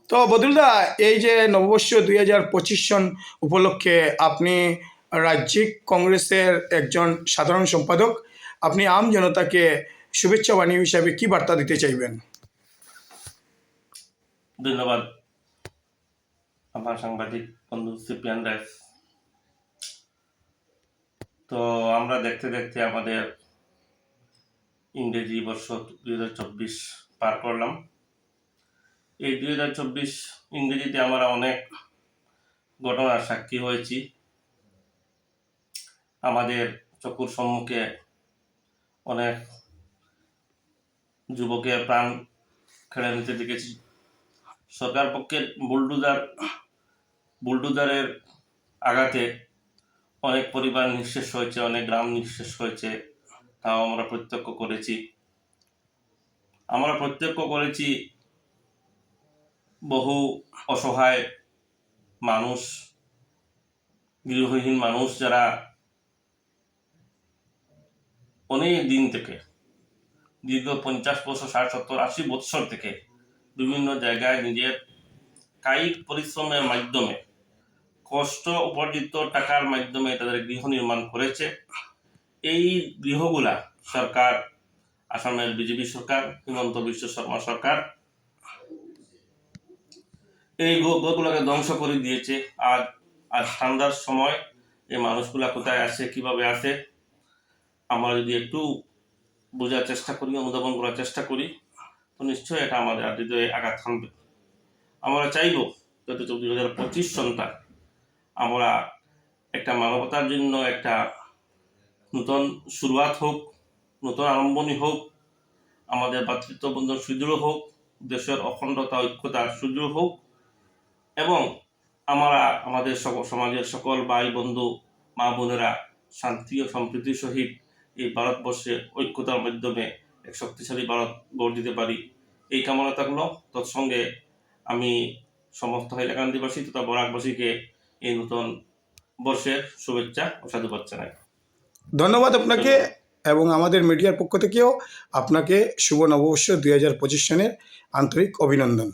তো বদুলদা, এই যে নববর্ষ 2025 সন উপলক্ষে আপনি রাজ্যিক কংগ্রেসের একজন সাধারণ সম্পাদক, আপনি আম জনতাকে শুভেচ্ছা বাণী হিসাবে কি বার্তা দিতে চাইবেন? ধন্যবাদ আমার সাংবাদিক বন্ধু সিপিয়ান রাইস। তো আমরা দেখতে দেখতে আমাদের ইংরেজি বর্ষ 2024 পার করলাম। এই 2024 ইংরেজিতে আমরা অনেক ঘটনার সাক্ষী হয়েছি। আমাদের চকুর সম্মুখে অনেক যুবকের প্রাণ কেড়ে নিতে দেখেছি। সরকার পক্ষের বুলডোজারের আঘাতে অনেক পরিবার নিঃশেষ হয়েছে, অনেক গ্রাম নিঃশেষ হয়েছে, তাও আমরা প্রত্যক্ষ করেছি। বহু অসহায় মানুষ, গৃহহীন মানুষ, যারা অনেক দিন থেকে, দীর্ঘ 50 বছর, 60, 70, 80 বছর থেকে বিভিন্ন জায়গায় নিজের কায়িক পরিশ্রমের মাধ্যমে, কষ্ট উপার্জিত টাকার মাধ্যমে তাদের গৃহ নির্মাণ করেছে। এই গৃহগুলা সরকার, আসামের বিজেপি সরকার, হিমন্ত বিশ্ব শর্মা সরকার এই গৃহগুলাকে ধ্বংস করে দিয়েছে। আজ ঠান্ডার সময় এই মানুষগুলা কোথায় আসে, কিভাবে আসে, আমরা যদি একটু বোঝার চেষ্টা করি, অনুধাবন করার চেষ্টা করি, তো নিশ্চয়ই এটা আমাদের হৃদয়ে আঘাত হানবে। আমরা চাইব যাতে 2025 সনটা আমরা একটা মানবতার জন্য একটা নতুন শুরুয়াত হোক, নতুন আরম্ভনী হোক, আমাদের ভাতৃত্ববন্ধন সুদৃঢ় হোক, দেশের অখণ্ডতা ঐক্যতা সুদৃঢ় হোক, এবং আমরা আমাদের সমাজের সকল ভাই বন্ধু মা বোনেরা শান্তি ও সম্প্রীতির সহিত এই ভারতবর্ষে ঐক্যতার মাধ্যমে এক শক্তিশালী ভারত গড়ে দিতে পারি, এই কামনা থাকলো। তৎসঙ্গে আমি সমস্ত হাইলাকান্দিবাসী তথা বরাকবাসীকে এই নতুন বর্ষের শুভেচ্ছা ও সাধুবাদ জানাই। ধন্যবাদ আপনাকে, এবং আমাদের মিডিয়ার পক্ষ থেকেও আপনাকে শুভ নববর্ষ 2025 সনের আন্তরিক অভিনন্দন।